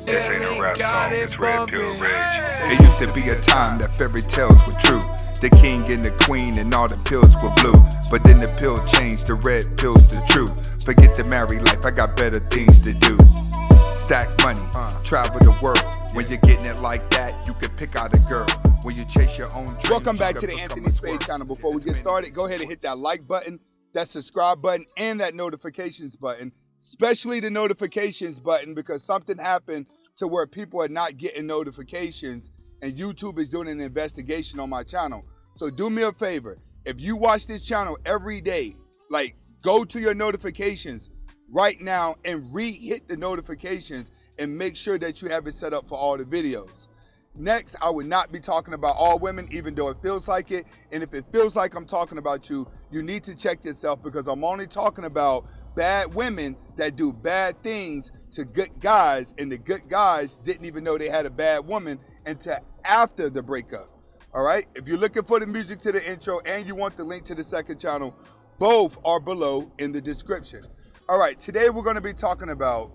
This ain't a rap song, it's Red Pill Rage. It used to be a time that fairy tales were true. The king and the queen and all the pills were blue. But then the pill changed, the red pill's the truth. Forget the married life, I got better things to do. Stack money, travel the world. When you're getting it like that, you can pick out a girl. When you chase your own dreams. Welcome back to the Anthony Spade channel. Before we get started, go ahead and hit that like button, that subscribe button, and that notifications button. Especially the notifications button, because something happened to where people are not getting notifications and YouTube is doing an investigation on my channel. So do me a favor. If you watch this channel every day, like go to your notifications right now and re-hit the notifications and make sure that you have it set up for all the videos. Next, I would not be talking about all women, even though it feels like it. And if it feels like I'm talking about you, you need to check yourself, because I'm only talking about bad women that do bad things to good guys, and the good guys didn't even know they had a bad woman until after the breakup. All right? If you're looking for the music to the intro and you want the link to the second channel, both are below in the description. All right, today we're going to be talking about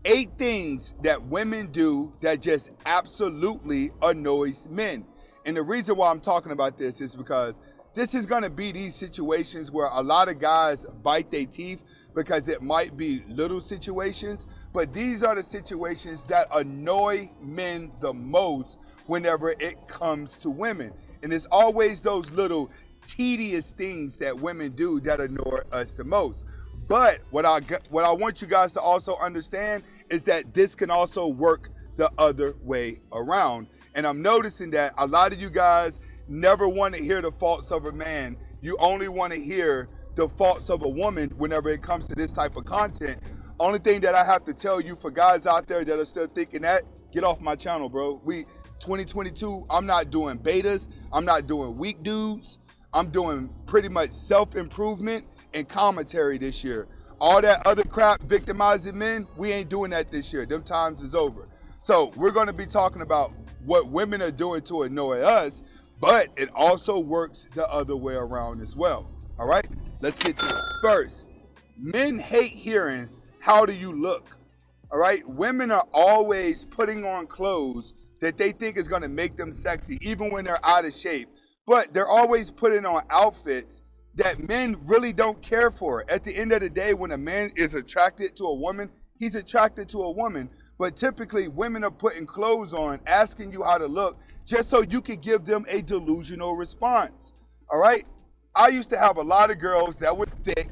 8 things that women do that just absolutely annoys men. And the reason why I'm talking about this is because this is going to be these situations where a lot of guys bite their teeth, because it might be little situations, but these are the situations that annoy men the most whenever it comes to women. And it's always those little tedious things that women do that annoy us the most. But what I want you guys to also understand is that this can also work the other way around. And I'm noticing that a lot of you guys never want to hear the faults of a man. You only want to hear the faults of a woman whenever it comes to this type of content. Only thing that I have to tell you, for guys out there that are still thinking that, get off my channel, bro. 2022, I'm not doing betas. I'm not doing weak dudes. I'm doing pretty much self-improvement and commentary this year. All that other crap, victimizing men, we ain't doing that this year. Them times is over. So we're going to be talking about what women are doing to annoy us, but it also works the other way around as well. All right, let's get to it. First, men hate hearing, "How do you look?" All right, women are always putting on clothes that they think is going to make them sexy, even when they're out of shape. But they're always putting on outfits that men really don't care for. At the end of the day, when a man is attracted to a woman, he's attracted to a woman. But typically, women are putting clothes on, asking you how to look, just so you can give them a delusional response. All right? I used to have a lot of girls that were thick,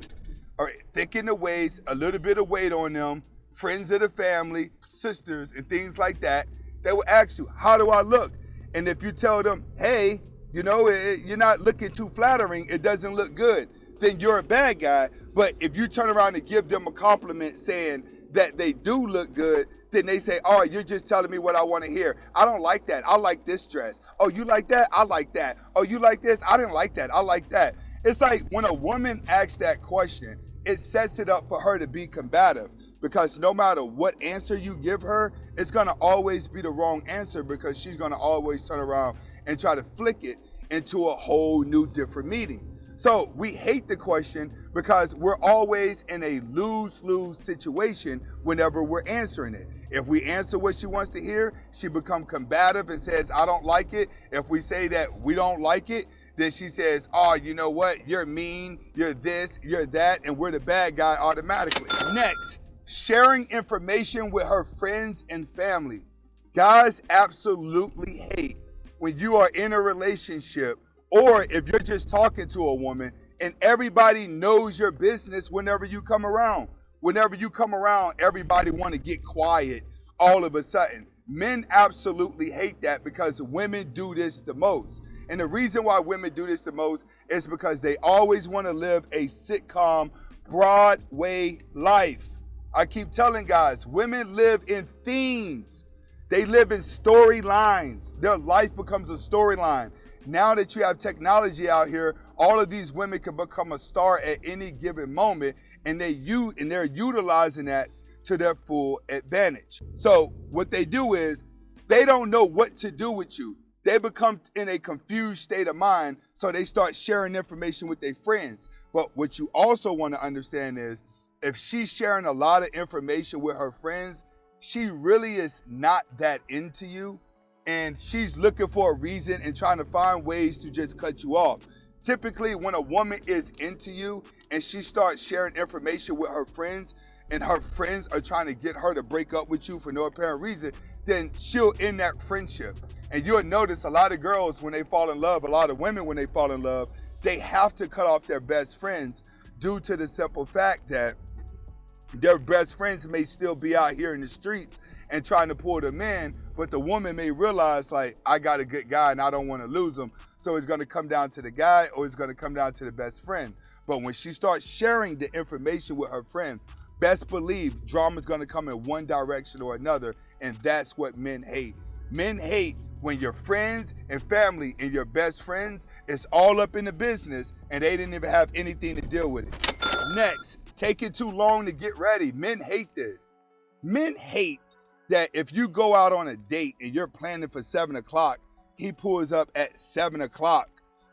or thick in the waist, a little bit of weight on them, friends of the family, sisters, and things like that. They would ask you, "How do I look?" And if you tell them, "Hey, you know, you're not looking too flattering, it doesn't look good," then you're a bad guy. But if you turn around and give them a compliment saying that they do look good, then they say, "Oh, you're just telling me what I want to hear. I don't like that. I like this dress. Oh, you like that? I like that. Oh, you like this? I didn't like that. I like that." It's like when a woman asks that question, it sets it up for her to be combative, because no matter what answer you give her, it's going to always be the wrong answer, because she's going to always turn around and try to flick it into a whole new different meaning. So we hate the question because we're always in a lose-lose situation whenever we're answering it. If we answer what she wants to hear, she becomes combative and says, "I don't like it." If we say that we don't like it, then she says, "Oh, you know what? You're mean, you're this, you're that," and we're the bad guy automatically. Next, sharing information with her friends and family. Guys absolutely hate when you are in a relationship, or if you're just talking to a woman and everybody knows your business whenever you come around. Whenever you come around, everybody want to get quiet all of a sudden. Men absolutely hate that, because women do this the most. And the reason why women do this the most is because they always want to live a sitcom Broadway life. I keep telling guys, women live in themes. They live in storylines. Their life becomes a storyline. Now that you have technology out here, all of these women can become a star at any given moment, and they're utilizing that to their full advantage. So what they do is they don't know what to do with you. They become in a confused state of mind, so they start sharing information with their friends. But what you also want to understand is, if she's sharing a lot of information with her friends, she really is not that into you, and she's looking for a reason and trying to find ways to just cut you off. Typically, when a woman is into you and she starts sharing information with her friends, and her friends are trying to get her to break up with you for no apparent reason, then she'll end that friendship. And you'll notice a lot of girls, when they fall in love, a lot of women, when they fall in love, they have to cut off their best friends due to the simple fact that their best friends may still be out here in the streets and trying to pull them in, but the woman may realize, like, I got a good guy and I don't want to lose him. So it's going to come down to the guy, or it's going to come down to the best friend. But when she starts sharing the information with her friend, best believe drama's going to come in one direction or another, and that's what men hate. Men hate when your friends and family and your best friends is all up in the business and they didn't even have anything to deal with it. Next, taking too long to get ready. Men hate this. Men hate that if you go out on a date and you're planning for 7 o'clock, he pulls up at 7 o'clock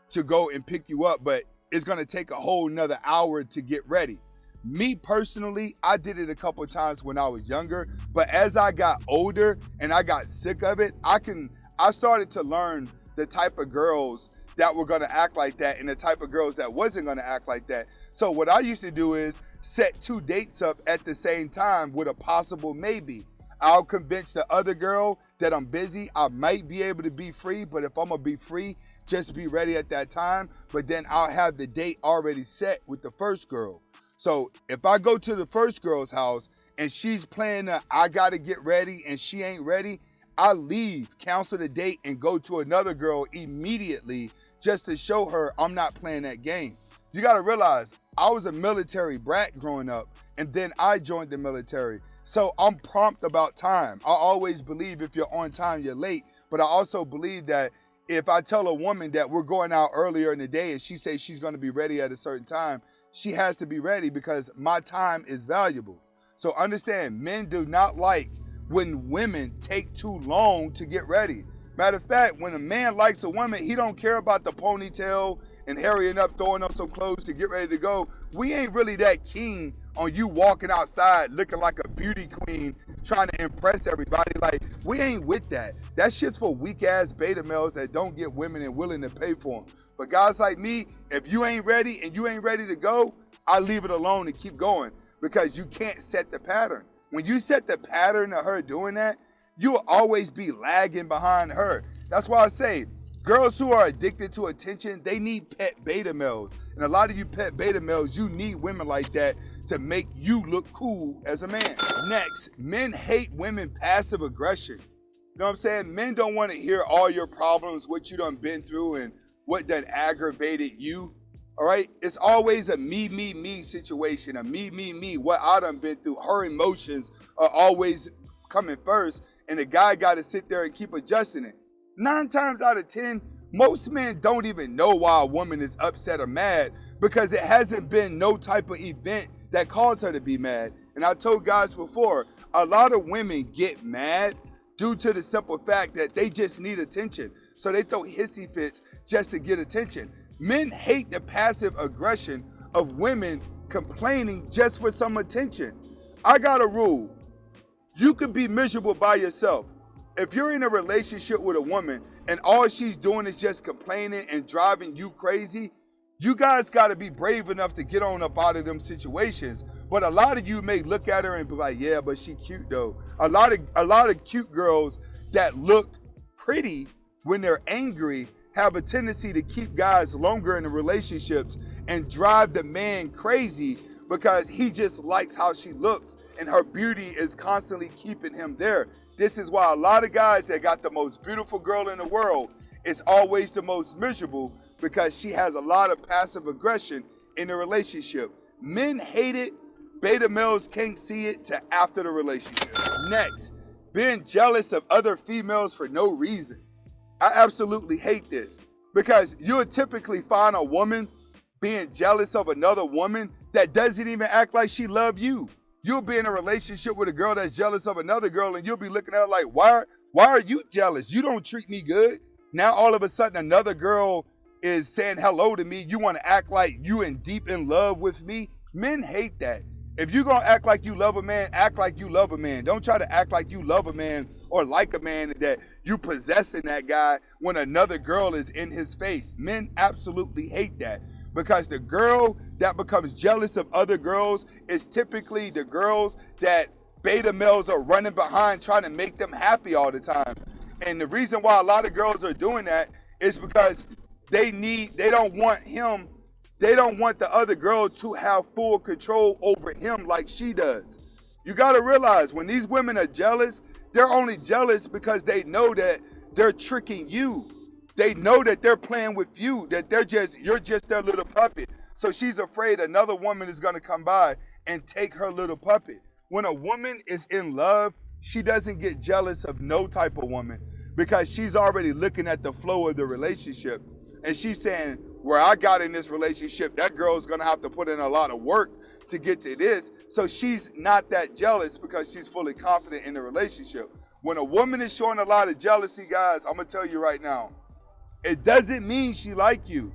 to go and pick you up, but it's going to take a whole nother hour to get ready. Me personally, I did it a couple of times when I was younger, but as I got older and I got sick of it, I started to learn the type of girls that were going to act like that and the type of girls that wasn't going to act like that. So what I used to do is set 2 dates up at the same time with a possible maybe. I'll convince the other girl that I'm busy. I might be able to be free, but if I'm going to be free, just be ready at that time. But then I'll have the date already set with the first girl. So if I go to the first girl's house and she's playing I got to get ready and she ain't ready, I leave, cancel the date, and go to another girl immediately just to show her I'm not playing that game. You got to realize, I was a military brat growing up, and then I joined the military. So I'm prompt about time. I always believe if you're on time, you're late. But I also believe that if I tell a woman that we're going out earlier in the day and she says she's going to be ready at a certain time, she has to be ready because my time is valuable. So understand, men do not like when women take too long to get ready. Matter of fact, when a man likes a woman, he don't care about the ponytail and hurrying up, throwing up some clothes to get ready to go. We ain't really that keen on you walking outside looking like a beauty queen trying to impress everybody. Like, we ain't with that. That shit's for weak-ass beta males that don't get women and willing to pay for them. But guys like me, if you ain't ready and you ain't ready to go, I leave it alone and keep going because you can't set the pattern. When you set the pattern of her doing that, you will always be lagging behind her. That's why I say, girls who are addicted to attention, they need pet beta males. And a lot of you pet beta males, you need women like that to make you look cool as a man. Next, men hate women passive aggression. You know what I'm saying? Men don't want to hear all your problems, what you done been through and what done aggravated you. All right? It's always a me situation, a me, what I done been through. Her emotions are always coming first, and the guy got to sit there and keep adjusting it. 9 times out of 10, most men don't even know why a woman is upset or mad because it hasn't been no type of event that caused her to be mad. And I told guys before, a lot of women get mad due to the simple fact that they just need attention. So they throw hissy fits just to get attention. Men hate the passive aggression of women complaining just for some attention. I got a rule. You could be miserable by yourself. If you're in a relationship with a woman and all she's doing is just complaining and driving you crazy, you guys got to be brave enough to get on up out of them situations. But a lot of you may look at her and be like, yeah, but she cute though. A lot of cute girls that look pretty when they're angry have a tendency to keep guys longer in the relationships and drive the man crazy because he just likes how she looks and her beauty is constantly keeping him there. This is why a lot of guys that got the most beautiful girl in the world is always the most miserable because she has a lot of passive aggression in the relationship. Men hate it. Beta males can't see it till after the relationship. Next, being jealous of other females for no reason. I absolutely hate this because you'll typically find a woman being jealous of another woman that doesn't even act like she loves you. You'll be in a relationship with a girl that's jealous of another girl and you'll be looking at her like, why are you jealous? You don't treat me good. Now all of a sudden another girl is saying hello to me. You want to act like you in deep in love with me. Men hate that. If you're going to act like you love a man, act like you love a man. Don't try to act like you love a man or like a man that you possessing that guy when another girl is in his face. Men absolutely hate that because the girl that becomes jealous of other girls is typically the girls that beta males are running behind trying to make them happy all the time. And the reason why a lot of girls are doing that is because they don't want the other girl to have full control over him like she does. You got to realize when these women are jealous, they're only jealous because they know that they're tricking you. They know that they're playing with you, that you're just their little puppet. So she's afraid another woman is going to come by and take her little puppet. When a woman is in love, she doesn't get jealous of no type of woman because she's already looking at the flow of the relationship. And she's saying, where I got in this relationship, that girl's going to have to put in a lot of work to get to this. So she's not that jealous because she's fully confident in the relationship. When a woman is showing a lot of jealousy, guys, I'm going to tell you right now, it doesn't mean she like you.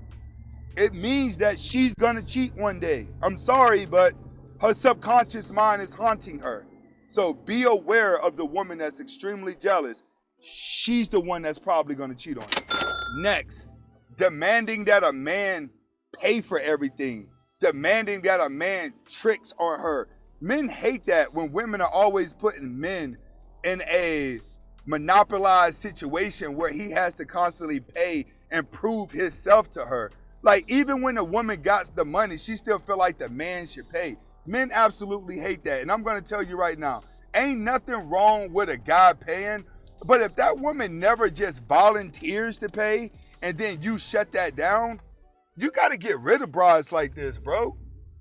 It means that she's going to cheat one day. I'm sorry, but her subconscious mind is haunting her. So be aware of the woman that's extremely jealous. She's the one that's probably going to cheat on you. Next, demanding that a man pay for everything. Demanding that a man tricks on her. Men hate that when women are always putting men in a monopolized situation where he has to constantly pay and prove himself to her. Like, even when a woman got the money, she still feel like the man should pay. Men absolutely hate that. And I'm going to tell you right now, ain't nothing wrong with a guy paying, but if that woman never just volunteers to pay and then you shut that down, you got to get rid of brides like this, bro.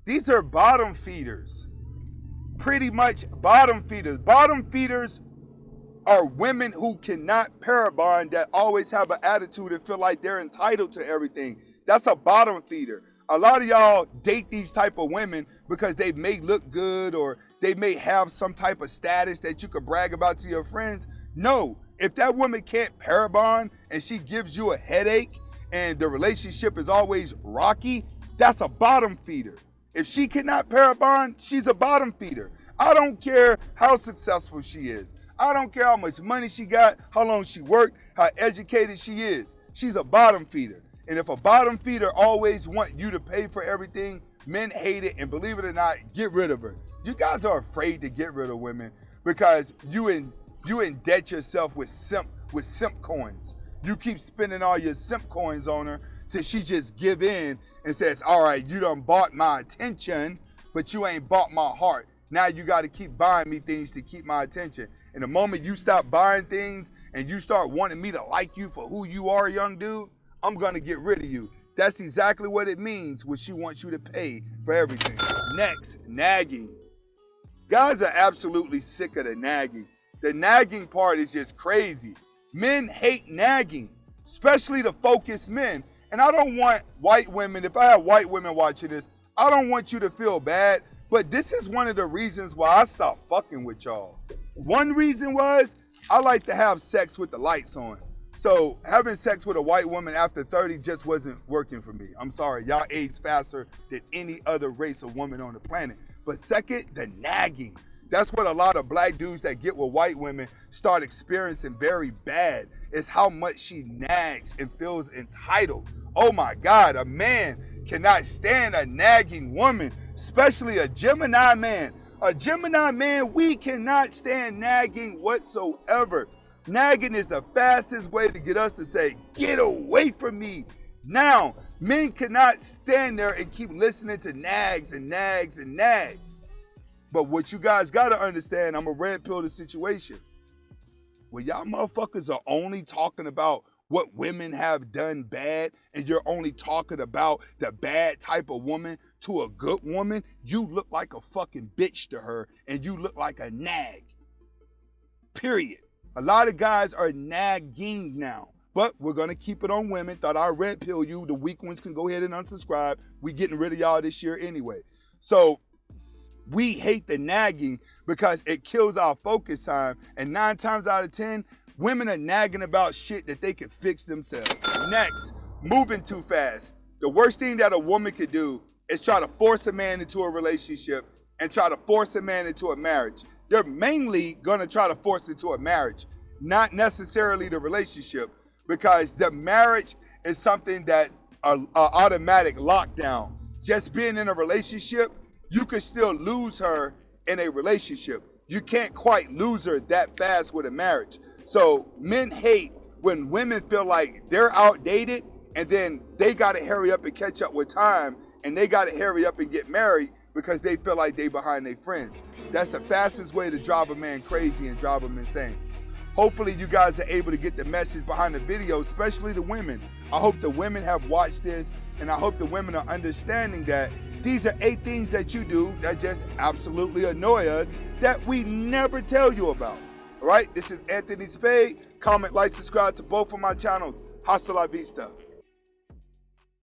These are bottom feeders. Pretty much bottom feeders. Bottom feeders are women who cannot parabond, that always have an attitude and feel like they're entitled to everything. That's a bottom feeder. A lot of y'all date these type of women because they may look good or they may have some type of status that you could brag about to your friends. No, if that woman can't parabond and she gives you a headache and the relationship is always rocky, that's a bottom feeder. If she cannot parabond, she's a bottom feeder. I don't care how successful she is. I don't care how much money she got, how long she worked, how educated she is. She's a bottom feeder. And if a bottom feeder always want you to pay for everything, men hate it. And believe it or not, get rid of her. You guys are afraid to get rid of women because you indebt yourself with simp coins. You keep spending all your simp coins on her till she just give in and says, all right, you done bought my attention, but you ain't bought my heart. Now you got to keep buying me things to keep my attention. And the moment you stop buying things and you start wanting me to like you for who you are, young dude, I'm going to get rid of you. That's exactly what it means when she wants you to pay for everything. Next, nagging. Guys are absolutely sick of the nagging. The nagging part is just crazy. Men hate nagging, especially the focused men. And I don't want white women, if I have white women watching this, I don't want you to feel bad, but this is one of the reasons why I stopped fucking with y'all. One reason was I like to have sex with the lights on. So having sex with a white woman after 30 just wasn't working for me. I'm sorry, y'all age faster than any other race of woman on the planet. But second, the nagging. That's what a lot of black dudes that get with white women start experiencing very bad, is how much she nags and feels entitled. Oh my God, a man cannot stand a nagging woman, especially a Gemini man. A Gemini man, we cannot stand nagging whatsoever. Nagging is the fastest way to get us to say, get away from me. Now, men cannot stand there and keep listening to nags and nags and nags. But what you guys got to understand, I'm a red pill the situation. Well, y'all motherfuckers are only talking about what women have done bad, and you're only talking about the bad type of woman to a good woman. You look like a fucking bitch to her, and you look like a nag. Period. A lot of guys are nagging now, but we're going to keep it on women. Thought I red pill you. The weak ones can go ahead and unsubscribe. We getting rid of y'all this year anyway. So we hate the nagging because it kills our focus time. And 9 times out of 10, women are nagging about shit that they can fix themselves. Next, moving too fast. The worst thing that a woman could do is try to force a man into a relationship and try to force a man into a marriage. They're mainly gonna try to force into a marriage, not necessarily the relationship, because the marriage is something that an automatic lockdown. Just being in a relationship, you could still lose her in a relationship. You can't quite lose her that fast with a marriage. So men hate when women feel like they're outdated and then they got to hurry up and catch up with time, and they got to hurry up and get married because they feel like they behind their friends. That's the fastest way to drive a man crazy and drive him insane. Hopefully you guys are able to get the message behind the video, especially the women. I hope the women have watched this, and I hope the women are understanding that these are 8 things that you do that just absolutely annoy us that we never tell you about. All right, this is Anthony Spade. Comment, like, subscribe to both of my channels. Hasta la vista.